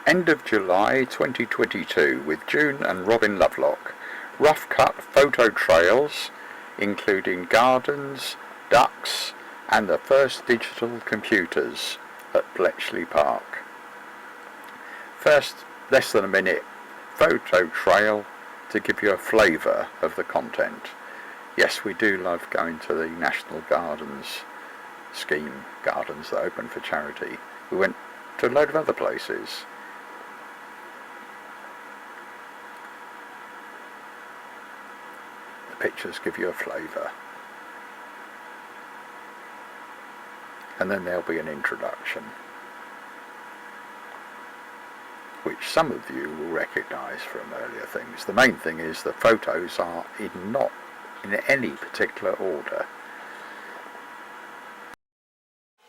End of July 2022 with June and Robin Lovelock. Rough cut photo trails including gardens, ducks and the first digital computers at Bletchley Park. First, less than a minute photo trail to give you a flavour of the content. Yes, we do love going to the National Gardens Scheme, gardens that open for charity. We went to a load of other places. The pictures give you a flavour. And then there'll be an introduction, which some of you will recognise from earlier things. The main thing is the photos are not in any particular order.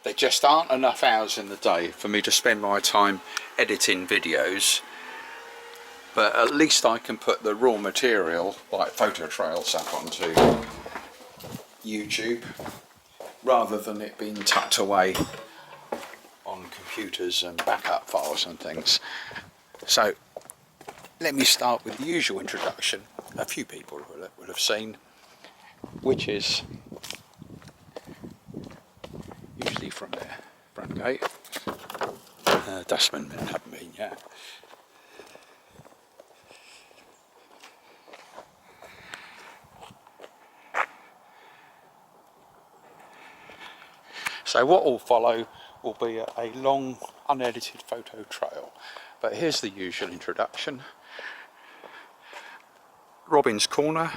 There just aren't enough hours in the day for me to spend my time editing videos, but at least I can put the raw material like photo trails up onto YouTube rather than it being tucked away on computers and backup files and things. So let me start with the usual introduction a few people will have seen, which is usually from their front gate. Dustmen haven't been yet. So what will follow will be a long unedited photo trail, but here's the usual introduction. Robin's Corner,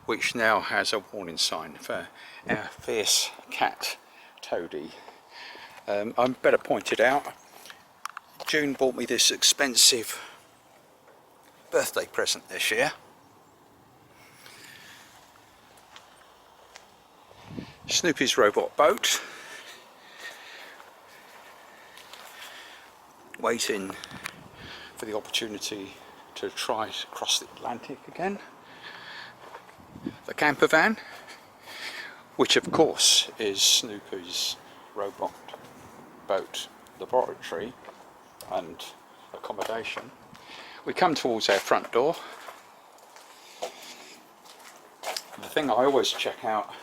which now has a warning sign for our fierce cat Toadie. I better point it out, June bought me this expensive birthday present this year. Snoopy's robot boat, waiting for the opportunity to try to cross the Atlantic again. The camper van, which of course is Snoopy's robot boat laboratory and accommodation. We come towards our front door. The thing I always check out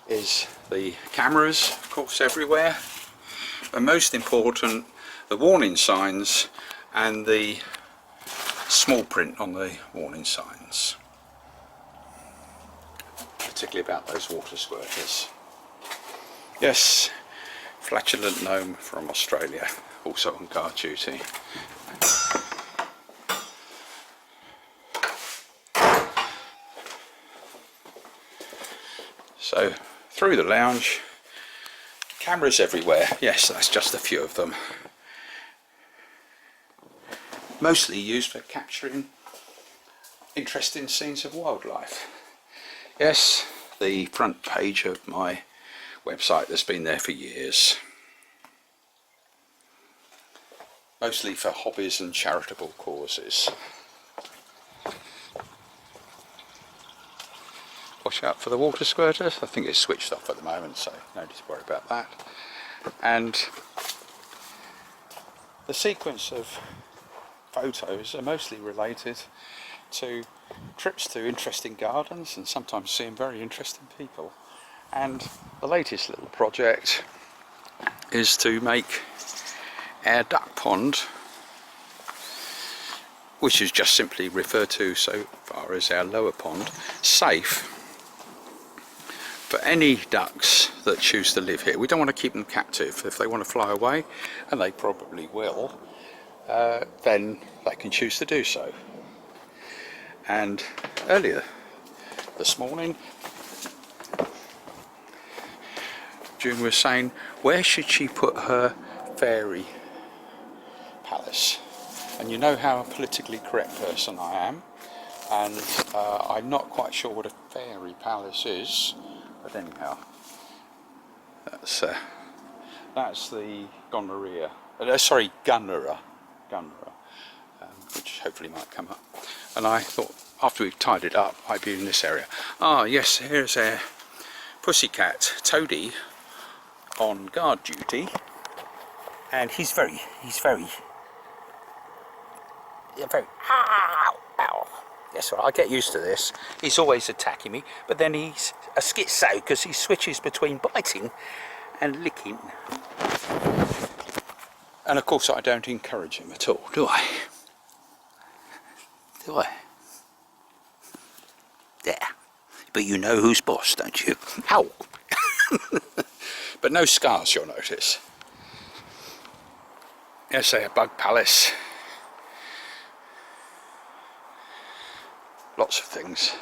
is the cameras, of course, everywhere, but most important, the warning signs and the small print on the warning signs, particularly about those water squirters. Yes, flatulent gnome from Australia, also on guard duty. So through the lounge, cameras everywhere. Yes, that's just a few of them. Mostly used for capturing interesting scenes of wildlife. Yes, the front page of my website that's been there for years. Mostly for hobbies and charitable causes. Watch out for the water squirters. I think it's switched off at the moment, so no need to worry about that. And the sequence of photos are mostly related to trips to interesting gardens and sometimes seeing very interesting people. And the latest little project is to make our duck pond, which is just simply referred to so far as our lower pond, safe for any ducks that choose to live here. We don't want to keep them captive. If they want to fly away, and they probably will, then they can choose to do so. And earlier this morning, June was saying, where should she put her fairy palace? And you know how politically correct person I am, and I'm not quite sure what a fairy palace is, but anyhow, that's the gonorrhea, gunnera, which hopefully might come up. And I thought, after we've tied it up, I'd be in this area. Ah, yes, here's a pussycat, Toadie, on guard duty, and he's very very, ow, ow. Yes, well, I get used to this. He's always attacking me, but then he's a schizo because he switches between biting and licking. And of course I don't encourage him at all, do I? Do I? There. But you know who's boss, don't you? Ow! But no scars, you'll notice. Yes, a bug palace. Lots of things.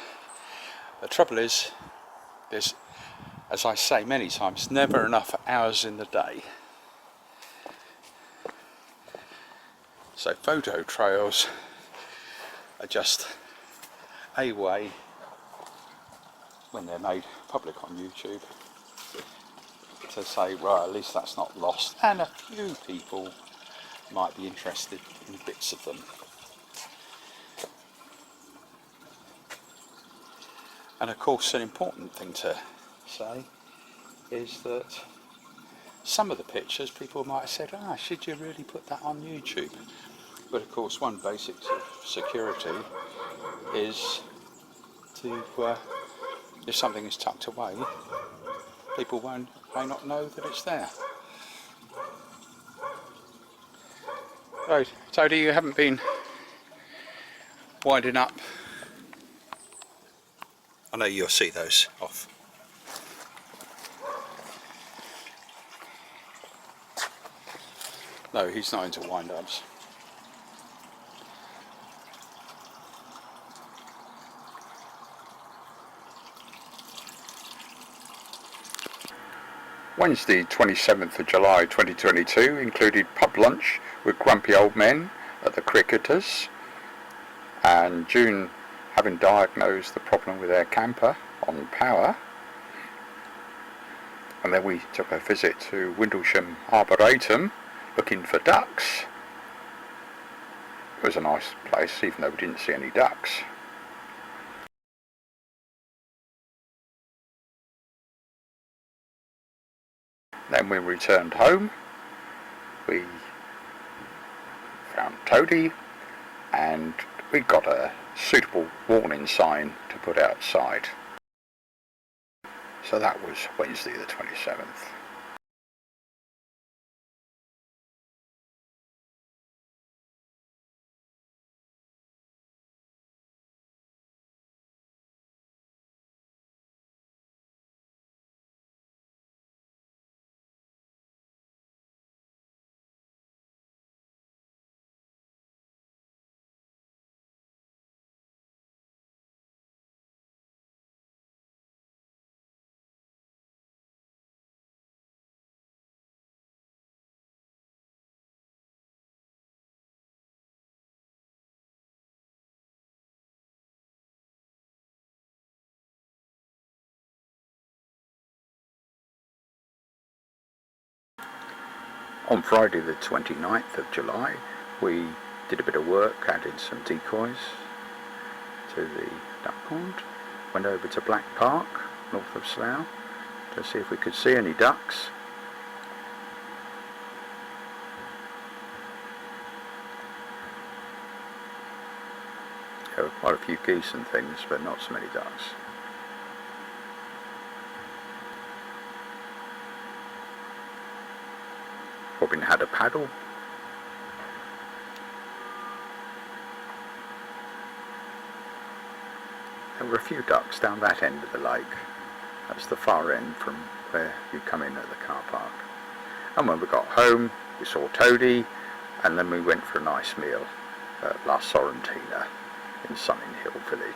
The trouble is, there's, as I say many times, never enough hours in the day. So photo trails are just a way, when they're made public on YouTube, to say, well, at least that's not lost, and a few people might be interested in bits of them. And of course, an important thing to say is that some of the pictures people might have said, should you really put that on YouTube? But of course, one basic of security is to, if something is tucked away, people may not know that it's there. Right, Toadie, you haven't been winding up. I know you'll see those off. No, he's not into wind-ups. Wednesday 27th of July 2022 included pub lunch with grumpy old men at the Cricketers, and June having diagnosed the problem with their camper on power, and then we took a visit to Windlesham Arboretum looking for ducks. It was a nice place even though we didn't see any ducks. Then we returned home. We found Toadie and we got a suitable warning sign to put outside. So that was Wednesday the 27th. On Friday the 29th of July we did a bit of work, added some decoys to the duck pond, went over to Bletchley Park north of Slough to see if we could see any ducks. There were quite a few geese and things, but not so many ducks. Robin had a paddle. There were a few ducks down that end of the lake. That's the far end from where you come in at the car park. And when we got home, we saw Toadie, and then we went for a nice meal at La Sorrentina in Sunning Hill Village.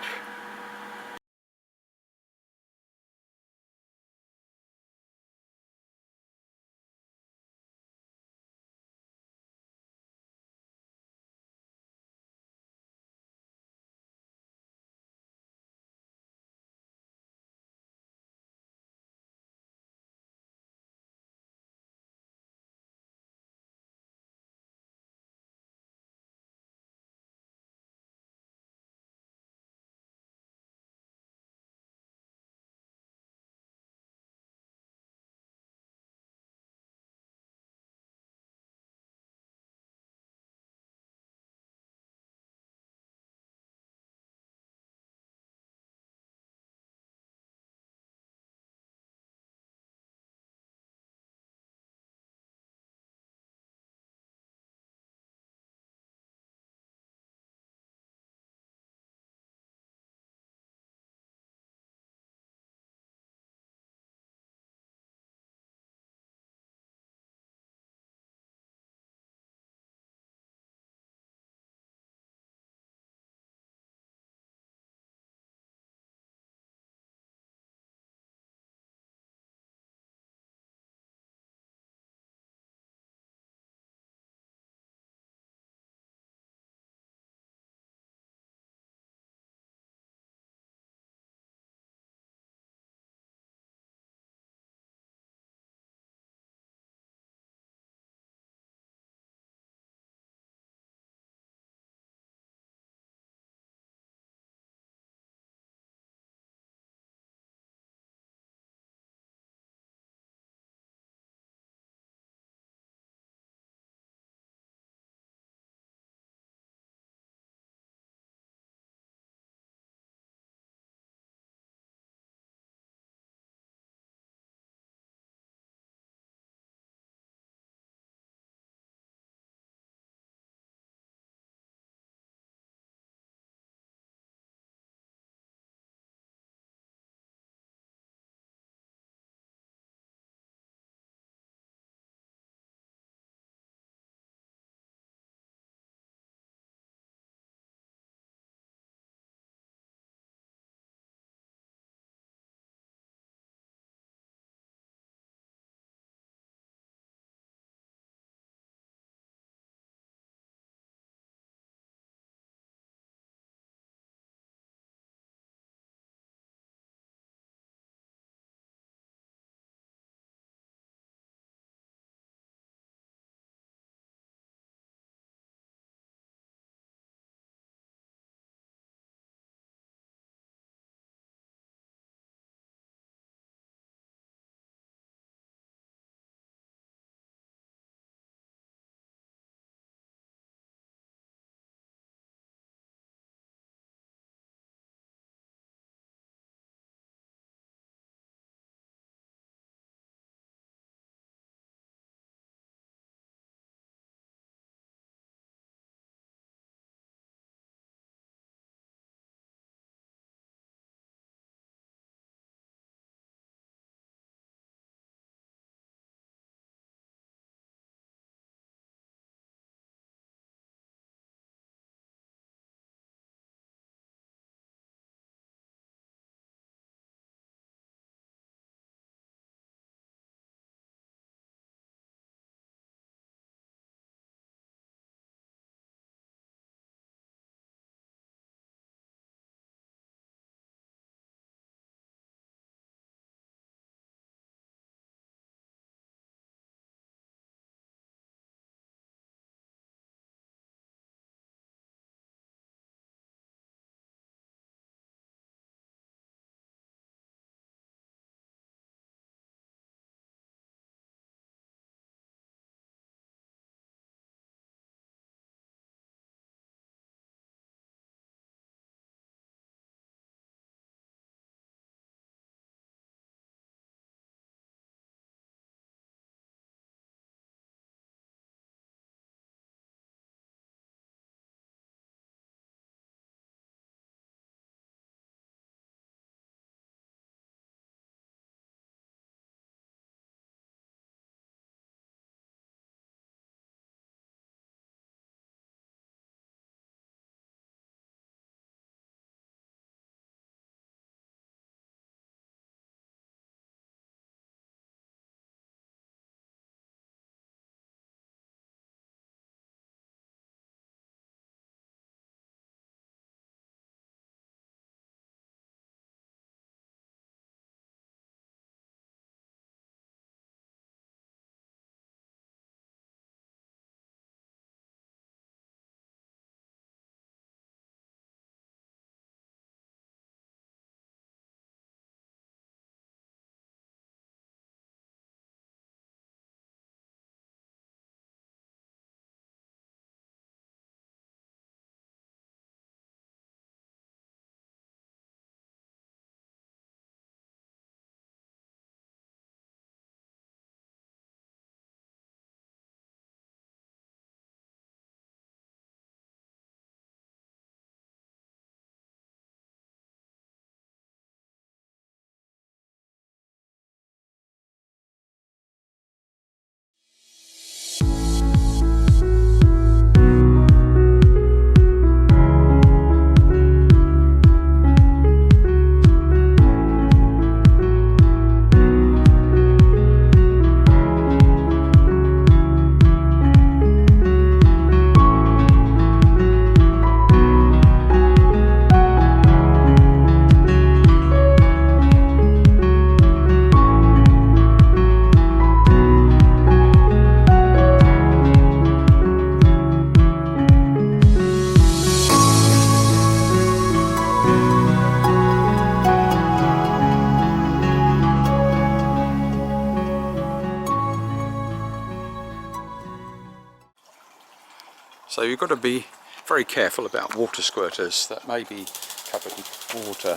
So you've got to be very careful about water squirters that may be covered in water,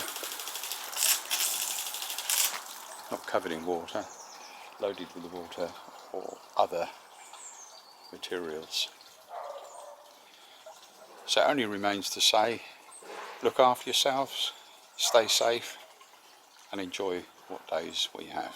not covered in water, loaded with water or other materials. So it only remains to say, look after yourselves, stay safe and enjoy what days we have.